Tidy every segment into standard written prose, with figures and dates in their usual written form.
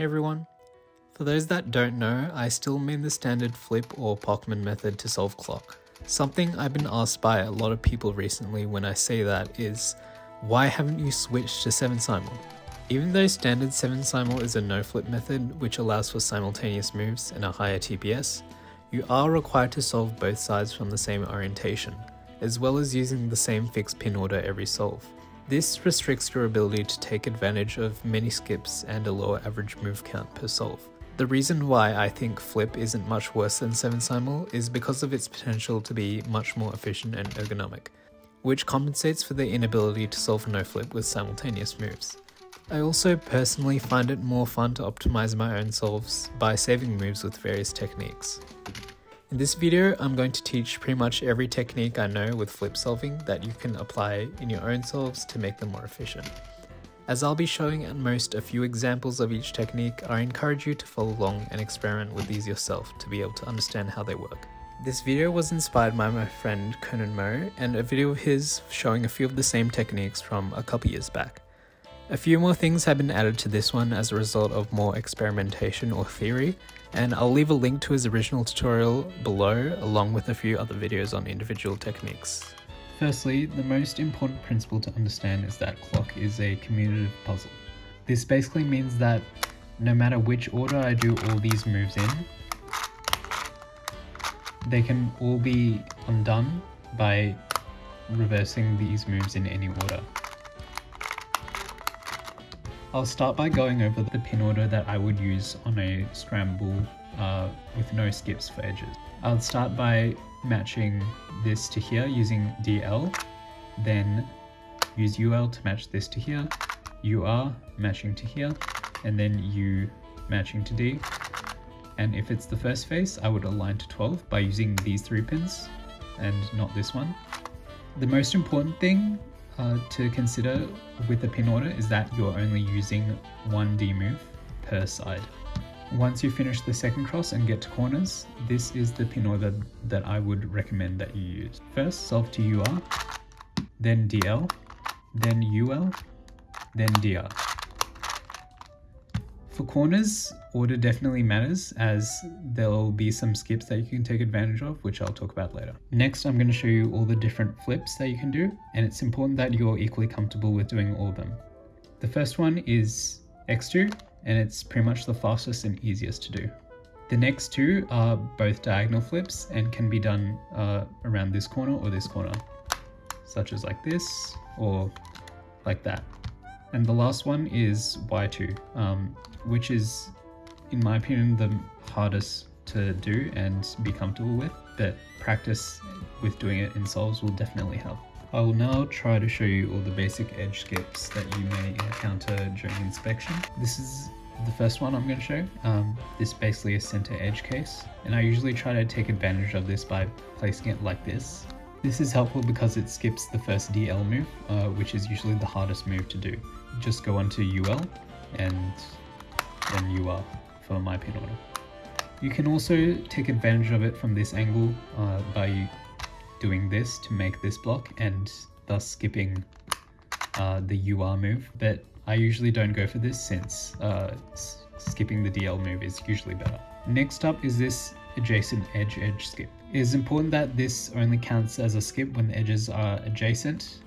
Hey everyone. For those that don't know, I still mean the standard flip or Pachmann method to solve clock. Something I've been asked by a lot of people recently when I say that is, why haven't you switched to 7 simul? Even though standard 7 simul is a no flip method which allows for simultaneous moves and a higher TPS, you are required to solve both sides from the same orientation, as well as using the same fixed pin order every solve. This restricts your ability to take advantage of many skips and a lower average move count per solve. The reason why I think flip isn't much worse than 7 simul is because of its potential to be much more efficient and ergonomic, which compensates for the inability to solve no flip with simultaneous moves. I also personally find it more fun to optimize my own solves by saving moves with various techniques. In this video, I'm going to teach pretty much every technique I know with flip solving that you can apply in your own solves to make them more efficient. As I'll be showing at most a few examples of each technique, I encourage you to follow along and experiment with these yourself to be able to understand how they work. This video was inspired by my friend Conan Mo and a video of his showing a few of the same techniques from a couple years back. A few more things have been added to this one as a result of more experimentation or theory, and I'll leave a link to his original tutorial below along with a few other videos on individual techniques. Firstly, the most important principle to understand is that clock is a commutative puzzle. This basically means that no matter which order I do all these moves in, they can all be undone by reversing these moves in any order. I'll start by going over the pin order that I would use on a scramble with no skips for edges. I'll start by matching this to here using DL, then use UL to match this to here, UR matching to here, and then U matching to D. And if it's the first face, I would align to 12 by using these 3 pins and not this one. The most important thing to consider with the pin order is that you're only using 1 D move per side. Once you finish the second cross and get to corners, this is the pin order that I would recommend that you use. First, solve to UR, then DL, then UL, then DR. For corners, order definitely matters as there'll be some skips that you can take advantage of, which I'll talk about later. Next, I'm going to show you all the different flips that you can do, and it's important that you're equally comfortable with doing all of them. The first one is X2, and it's pretty much the fastest and easiest to do. The next 2 are both diagonal flips and can be done around this corner or this corner, such as like this or like that. And the last one is Y2, which is, in my opinion, the hardest to do and be comfortable with, but practice with doing it in solves will definitely help. I will now try to show you all the basic edge skips that you may encounter during inspection. This is the first one I'm going to show. This is basically a center edge case, and I usually try to take advantage of this by placing it like this. This is helpful because it skips the first DL move, which is usually the hardest move to do. Just go on to UL and then UR for my pin order. You can also take advantage of it from this angle by doing this to make this block and thus skipping the UR move, but I usually don't go for this since skipping the DL move is usually better. Next up is this adjacent edge skip. It is important that this only counts as a skip when the edges are adjacent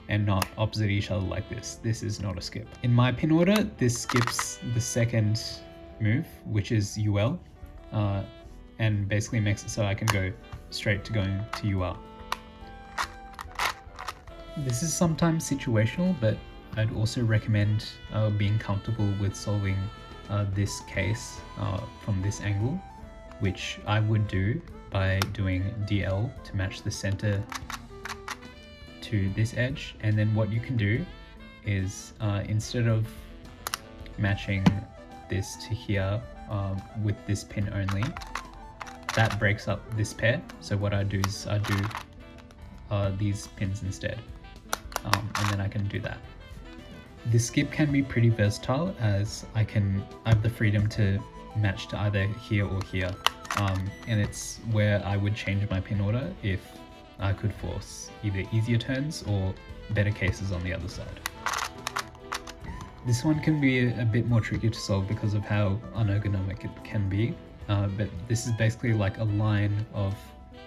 and not opposite each other like this. This is not a skip. In my pin order, this skips the second move, which is UL, and basically makes it so I can go straight to going to UR. This is sometimes situational, but I'd also recommend being comfortable with solving this case from this angle, which I would do by doing DL to match the center to this edge. And then what you can do is instead of matching this to here with this pin only, that breaks up this pair. So what I do is I do these pins instead, and then I can do that. This skip can be pretty versatile as I have the freedom to match to either here or here, and it's where I would change my pin order if I could force either easier turns or better cases on the other side. This one can be a bit more tricky to solve because of how unergonomic it can be, but this is basically like a line of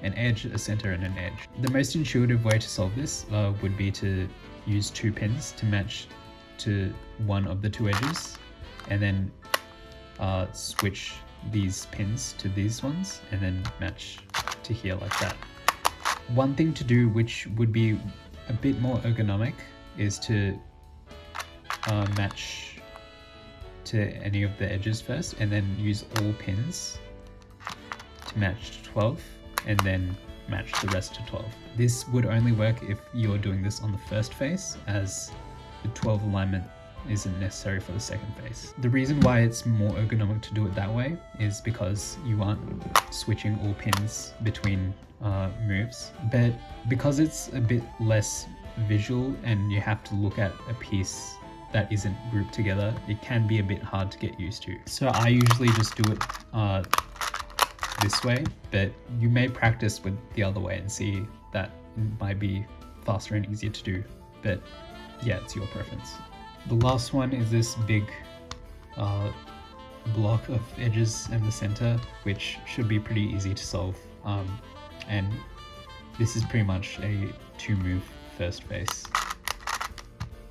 an edge, a center, and an edge. The most intuitive way to solve this would be to use 2 pins to match to one of the 2 edges, and then switch these pins to these ones, and then match to here like that. One thing to do, which would be a bit more ergonomic, is to match to any of the edges first, and then use all pins to match to 12, and then match the rest to 12. This would only work if you're doing this on the first face, as the 12 alignment isn't necessary for the second face. The reason why it's more ergonomic to do it that way is because you aren't switching all pins between moves, but because it's a bit less visual and you have to look at a piece that isn't grouped together, it can be a bit hard to get used to. So I usually just do it this way, but you may practice with the other way and see that it might be faster and easier to do, but yeah, it's your preference. The last one is this big block of edges in the center, which should be pretty easy to solve, and this is pretty much a 2-move first face,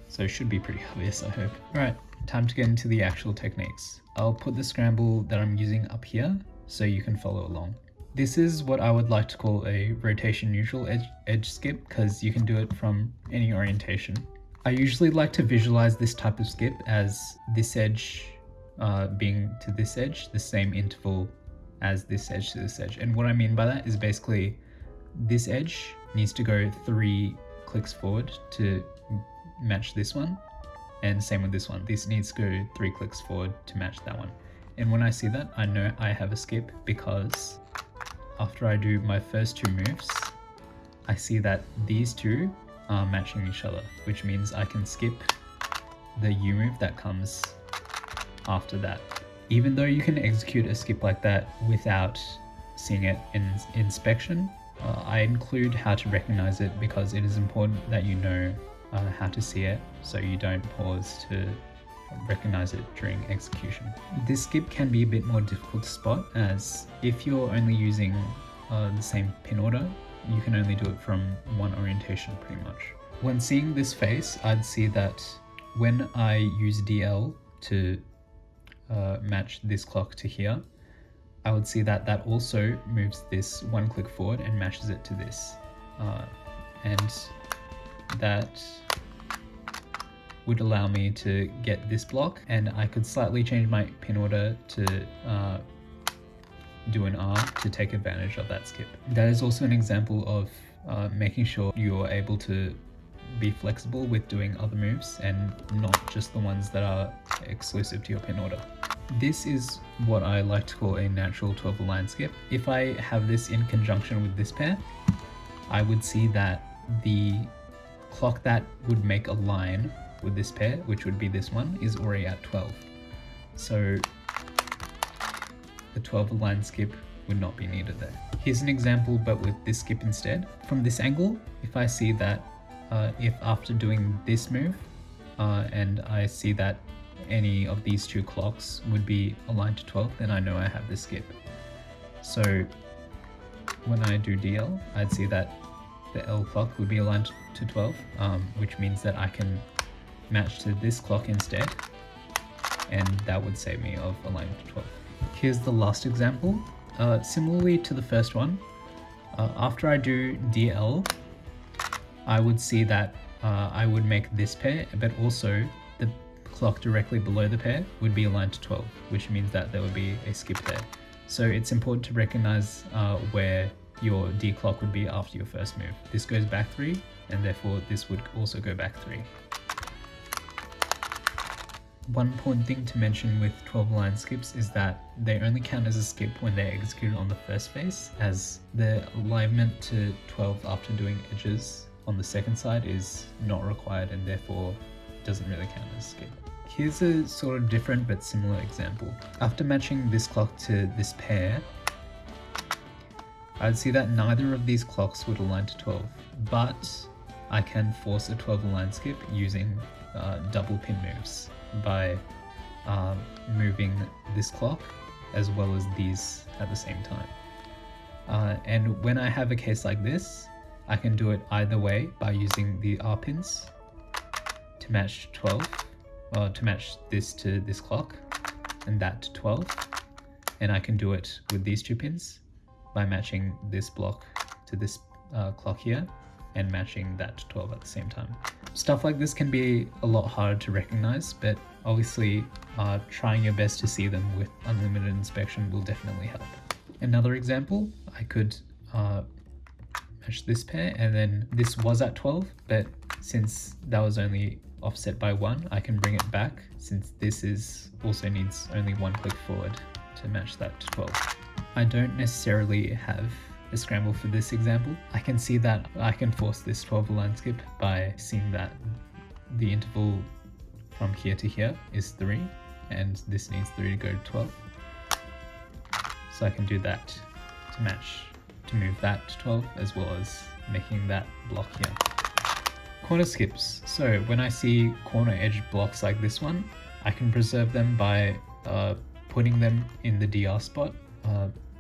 so it should be pretty obvious, I hope. Alright, time to get into the actual techniques. I'll put the scramble that I'm using up here so you can follow along. This is what I would like to call a rotation neutral edge skip, because you can do it from any orientation. I usually like to visualize this type of skip as this edge being to this edge, the same interval as this edge to this edge. And what I mean by that is basically this edge needs to go 3 clicks forward to match this one, and same with this one. This needs to go 3 clicks forward to match that one. And when I see that, I know I have a skip, because after I do my first 2 moves, I see that these 2 are matching each other, which means I can skip the U move that comes after that. Even though you can execute a skip like that without seeing it in inspection, I include how to recognize it because it is important that you know how to see it, so you don't pause to recognize it during execution. This skip can be a bit more difficult to spot, as if you're only using the same pin order, you can only do it from one orientation pretty much. When seeing this face, I'd see that when I use DL to match this clock to here, I would see that that also moves this 1 click forward and matches it to this. And that would allow me to get this block, and I could slightly change my pin order to do an R to take advantage of that skip. That is also an example of making sure you're able to be flexible with doing other moves and not just the ones that are exclusive to your pin order. This is what I like to call a natural 12 align skip. If I have this in conjunction with this pair, I would see that the clock that would make a line with this pair, which would be this one, is already at 12. So the 12 align skip would not be needed there. Here's an example, but with this skip instead. From this angle, if I see that if after doing this move and I see that any of these 2 clocks would be aligned to 12, then I know I have this skip. So when I do DL, I'd see that the L clock would be aligned to 12, which means that I can match to this clock instead, and that would save me of alignment to 12. Here's the last example. Similarly to the first one, after I do DL, I would see that I would make this pair, but also the clock directly below the pair would be aligned to 12, which means that there would be a skip there. So it's important to recognize where your D clock would be after your first move. This goes back 3, and therefore this would also go back 3. One important thing to mention with 12 align skips is that they only count as a skip when they're executed on the first face, as the alignment to 12 after doing edges on the second side is not required and therefore doesn't really count as a skip. Here's a sort of different but similar example. After matching this clock to this pair, I'd see that neither of these clocks would align to 12, but I can force a 12 align skip using double pin moves. by moving this clock as well as these at the same time. And when I have a case like this, I can do it either way by using the R pins to match 12, to match this to this clock and that to 12. And I can do it with these two pins by matching this block to this clock here and matching that to 12 at the same time. Stuff like this can be a lot harder to recognize, but obviously trying your best to see them with unlimited inspection will definitely help. Another example, I could match this pair, and then this was at 12, but since that was only offset by 1, I can bring it back, since this is also needs only 1 click forward to match that to 12. I don't necessarily have a scramble for this example. I can see that I can force this 12 line skip by seeing that the interval from here to here is 3, and this needs 3 to go to 12. So I can do that to move that to 12, as well as making that block here. Corner skips. So when I see corner edge blocks like this one, I can preserve them by putting them in the DR spot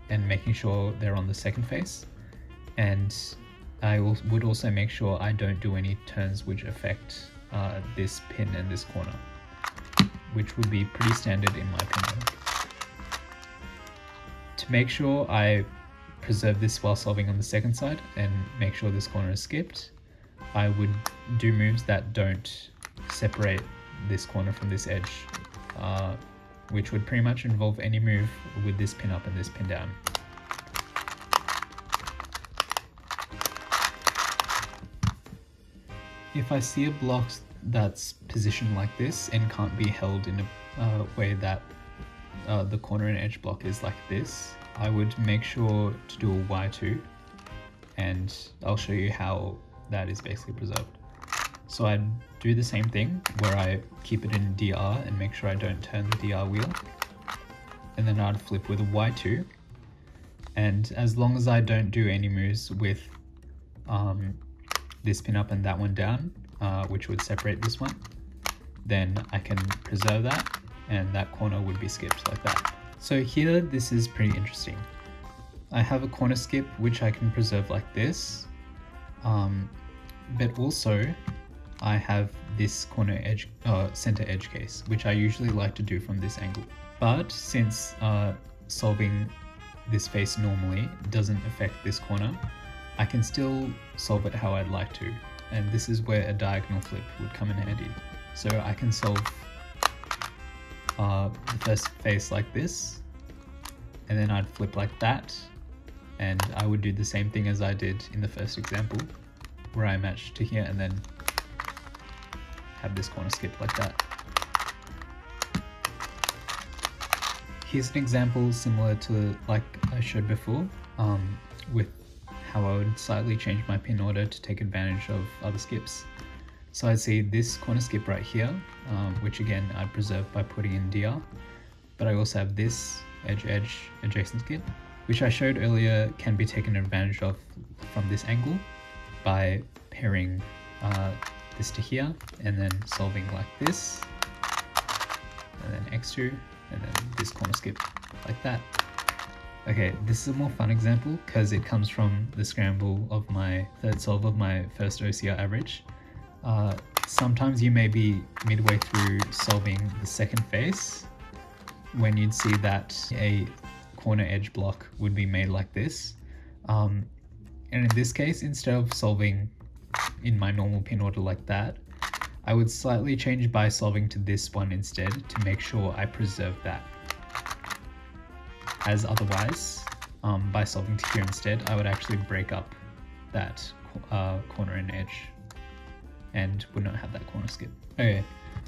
and making sure they're on the second face. And I would also make sure I don't do any turns which affect this pin and this corner, which would be pretty standard in my opinion. To make sure I preserve this while solving on the second side and make sure this corner is skipped, I would do moves that don't separate this corner from this edge, which would pretty much involve any move with this pin up and this pin down. If I see a block that's positioned like this and can't be held in a way that the corner and edge block is like this, I would make sure to do a Y2, and I'll show you how that is basically preserved. So I'd do the same thing where I keep it in DR and make sure I don't turn the DR wheel, and then I'd flip with a Y2, and as long as I don't do any moves with this pin up and that one down, which would separate this one, then I can preserve that, and that corner would be skipped like that. So here, this is pretty interesting. I have a corner skip which I can preserve like this, but also I have this corner edge, center edge case, which I usually like to do from this angle. But since solving this face normally doesn't affect this corner, I can still solve it how I'd like to, and this is where a diagonal flip would come in handy. So I can solve the first face like this, and then I'd flip like that, and I would do the same thing as I did in the first example, where I match to here and then have this corner skip like that. Here's an example similar to like I showed before, with how I would slightly change my pin order to take advantage of other skips. So I'd see this corner skip right here, which again I'd preserve by putting in DR, but I also have this edge-edge adjacent skip, which I showed earlier can be taken advantage of from this angle by pairing this to here and then solving like this, and then X2, and then this corner skip like that. Okay, this is a more fun example because it comes from the scramble of my third solve of my first OCR average. Sometimes you may be midway through solving the second face when you'd see that a corner edge block would be made like this. And in this case, instead of solving in my normal pin order like that, I would slightly change by solving to this one instead to make sure I preserve that. As otherwise, by solving to here instead, I would actually break up that corner and edge and would not have that corner skip. Okay,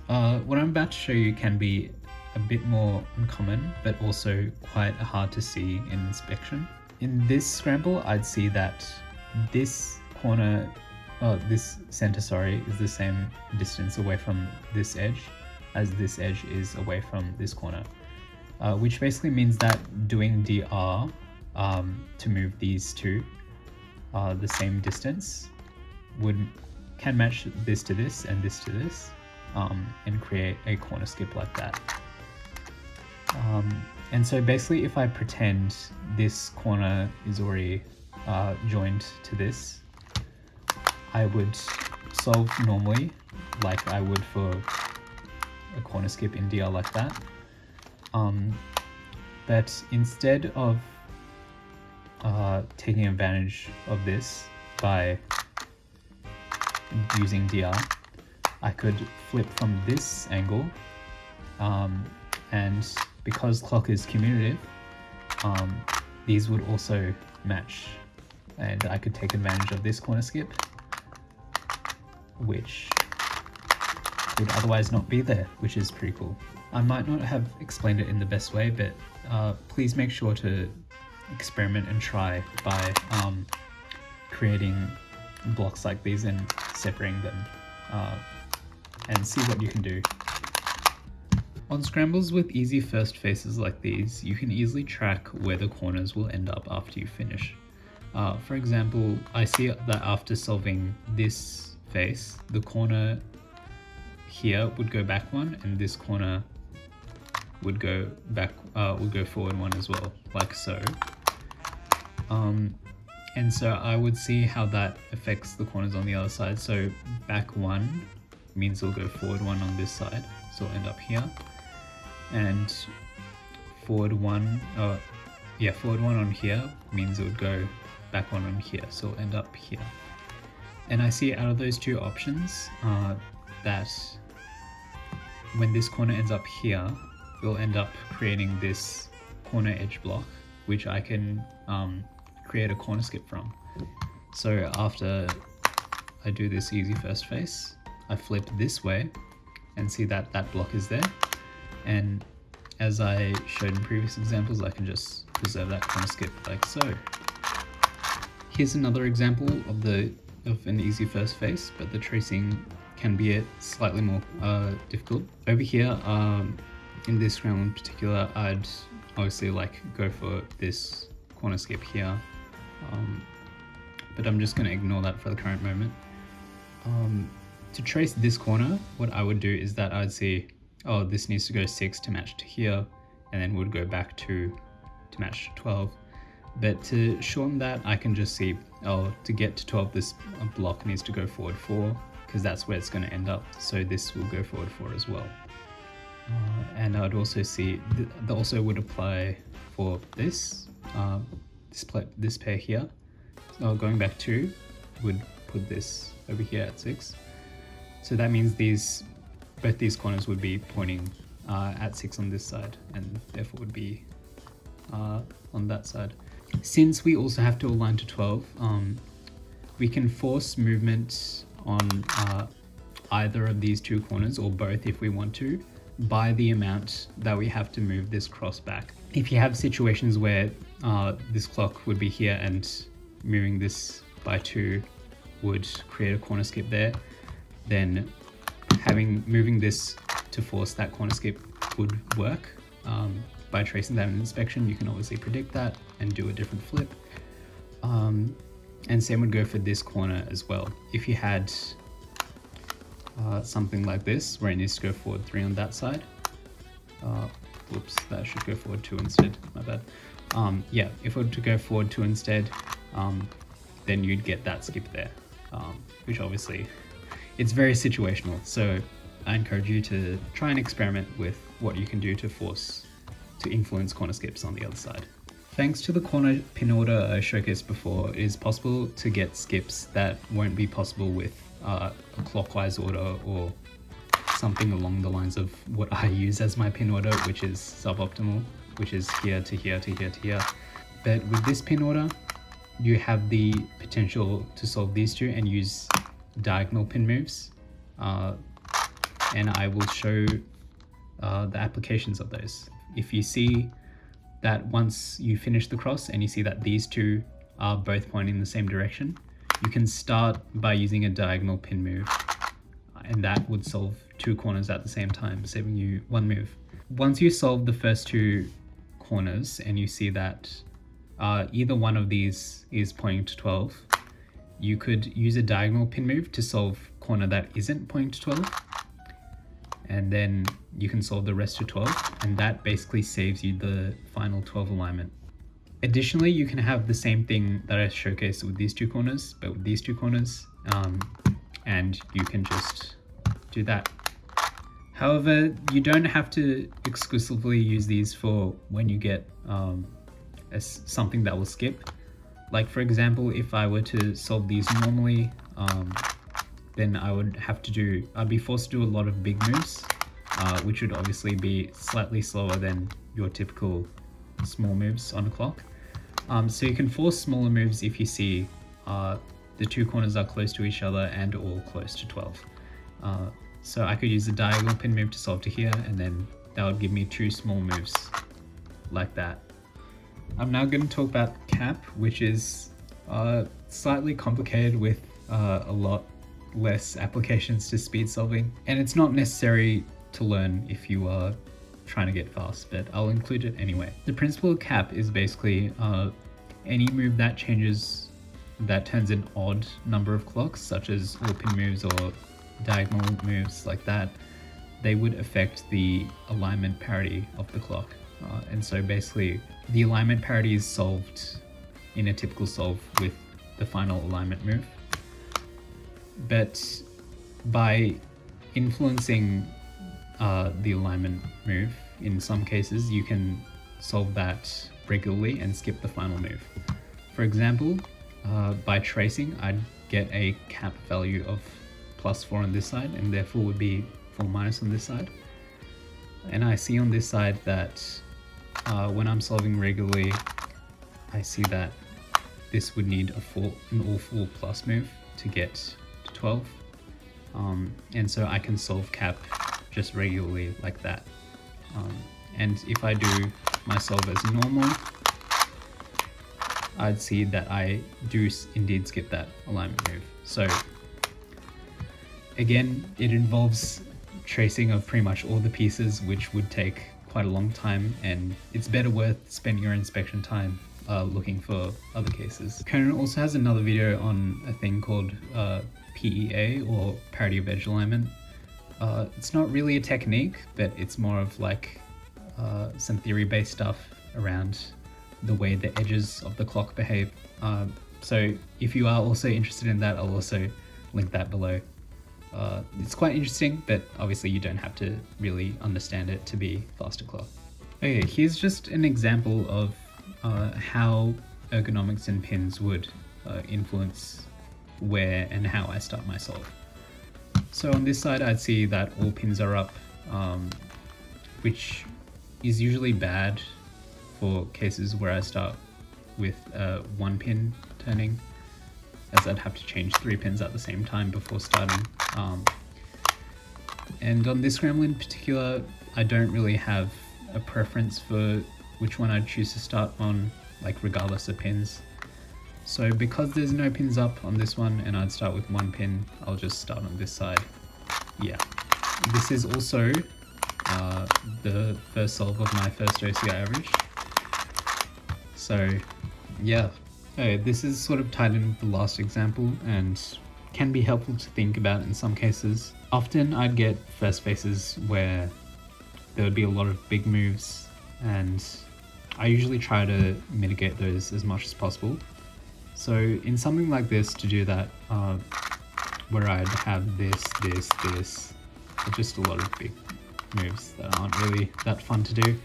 what I'm about to show you can be a bit more uncommon, but also quite hard to see in inspection. In this scramble, I'd see that this corner, this center, sorry, is the same distance away from this edge as this edge is away from this corner. Which basically means that doing DR to move these two the same distance can match this to this and this to this, and create a corner skip like that. And so basically if I pretend this corner is already joined to this, I would solve normally like I would for a corner skip in DR like that. But instead of taking advantage of this by using DR, I could flip from this angle, and because clock is commutative, these would also match, and I could take advantage of this corner skip, which would otherwise not be there, which is pretty cool. I might not have explained it in the best way, but please make sure to experiment and try by creating blocks like these and separating them, and see what you can do. On scrambles with easy first faces like these, you can easily track where the corners will end up after you finish. For example, I see that after solving this face, the corner here would go back one, and this corner would go back, would go forward one as well, like so. And so I would see how that affects the corners on the other side. So back one means it'll go forward one on this side, so it'll end up here. And forward one on here means it would go back one on here, so it'll end up here. And I see out of those two options that when this corner ends up here, we'll end up creating this corner edge block, which I can create a corner skip from. So after I do this easy first face, I flip this way and see that that block is there. And as I showed in previous examples, I can just preserve that corner skip like so. Here's another example of an easy first face, but the tracing can be slightly more difficult. Over here, in this scramble in particular, I'd obviously go for this corner skip here, but I'm just going to ignore that for the current moment. To trace this corner, what I would do is that I'd see, oh, this needs to go 6 to match to here, and then would go back 2 to match to 12. But to shorten that, I can just see, oh, to get to 12, this block needs to go forward 4, because that's where it's going to end up. So this will go forward 4 as well. And I'd also see, that also would apply for this, this pair here. So going back 2, would put this over here at 6. So that means both these corners would be pointing at 6 on this side, and therefore would be on that side. Since we also have to align to 12, we can force movement on either of these two corners, or both if we want to, by the amount that we have to move this cross back. If you have situations where this clock would be here and moving this by 2 would create a corner skip there, then moving this to force that corner skip would work. By tracing that in inspection, you can obviously predict that and do a different flip. And same would go for this corner as well. If you had something like this, where it needs to go forward 3 on that side. Whoops, that should go forward 2 instead, my bad. Yeah, if it were to go forward 2 instead, then you'd get that skip there, which obviously, it's very situational. So I encourage you to try and experiment with what you can do to influence corner skips on the other side. Thanks to the corner pin order I showcased before, it is possible to get skips that won't be possible with a clockwise order or something along the lines of what I use as my pin order, which is suboptimal, which is here to here to here to here. But with this pin order, you have the potential to solve these two and use diagonal pin moves. And I will show the applications of those. If you see that once you finish the cross and you see that these two are both pointing in the same direction, you can start by using a diagonal pin move, and that would solve 2 corners at the same time, saving you 1 move. Once you solve the first 2 corners and you see that either one of these is pointing to 12, you could use a diagonal pin move to solve corner that isn't pointing to 12. and then you can solve the rest to 12, and that basically saves you the final 12 alignment. Additionally, you can have the same thing that I showcased with these two corners, but with these two corners, and you can just do that. However, you don't have to exclusively use these for when you get something that will skip. Like for example, if I were to solve these normally, then I'd be forced to do a lot of big moves, which would obviously be slightly slower than your typical small moves on a clock. So you can force smaller moves if you see the two corners are close to each other and all close to 12. So I could use a diagonal pin move to solve to here, and then that would give me two small moves like that. I'm now going to talk about cap, which is slightly complicated with a lot less applications to speed solving, and it's not necessary to learn if you are trying to get fast, but I'll include it anyway. The principle of cap is basically any move that turns an odd number of clocks, such as all pin moves or diagonal moves like that, they would affect the alignment parity of the clock. And so basically the alignment parity is solved in a typical solve with the final alignment move. But by influencing the alignment move, in some cases you can solve that regularly and skip the final move. For example, by tracing, I'd get a cap value of +4 on this side, and therefore would be 4- on this side. And I see on this side that when I'm solving regularly, I see that this would need an all 4+ move to get to 12. And so I can solve cap just regularly like that. And if I do my solve as normal, I'd see that I do indeed skip that alignment move. So again, it involves tracing of pretty much all the pieces, which would take quite a long time, and it's better worth spending your inspection time looking for other cases. Conan also has another video on a thing called PEA, or parity of edge alignment. It's not really a technique, but it's more of like some theory-based stuff around the way the edges of the clock behave. So if you are also interested in that, I'll also link that below. It's quite interesting, but obviously you don't have to really understand it to be faster clock. Okay, here's just an example of how ergonomics and pins would influence where and how I start my solve. So on this side, I'd see that all pins are up, which is usually bad for cases where I start with one pin turning, as I'd have to change 3 pins at the same time before starting. And on this scramble in particular, I don't really have a preference for which one I'd choose to start on, like regardless of pins. So because there's no pins up on this one and I'd start with 1 pin, I'll just start on this side. Yeah, this is also the first solve of my first OCI average. So yeah, this is sort of tied in with the last example and can be helpful to think about in some cases. Often I'd get first faces where there would be a lot of big moves, and I usually try to mitigate those as much as possible. So in something like this, to do that, where I'd have this, just a lot of big moves that aren't really that fun to do.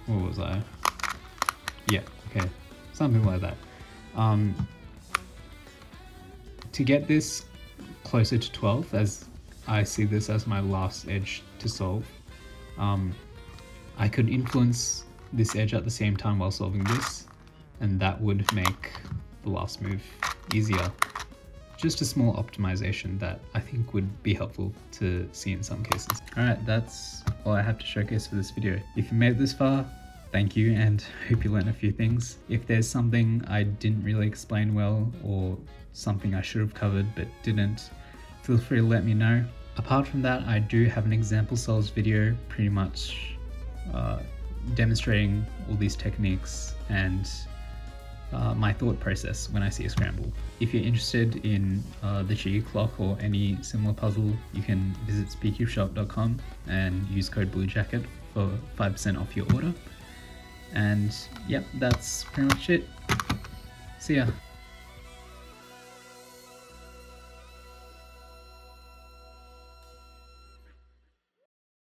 What was I? Yeah, okay, something like that. To get this closer to 12, as I see this as my last edge to solve, I could influence this edge at the same time while solving this, and that would make the last move easier. Just a small optimization that I think would be helpful to see in some cases. Alright, that's all I have to showcase for this video. If you made it this far, thank you, and hope you learned a few things. If there's something I didn't really explain well, or something I should have covered but didn't, feel free to let me know. Apart from that, I do have an example solves video pretty much demonstrating all these techniques and my thought process when I see a scramble. If you're interested in the G clock or any similar puzzle, you can visit speedcubeshop.com and use code BLUEJACKET for 5% off your order. And yep, that's pretty much it. See ya.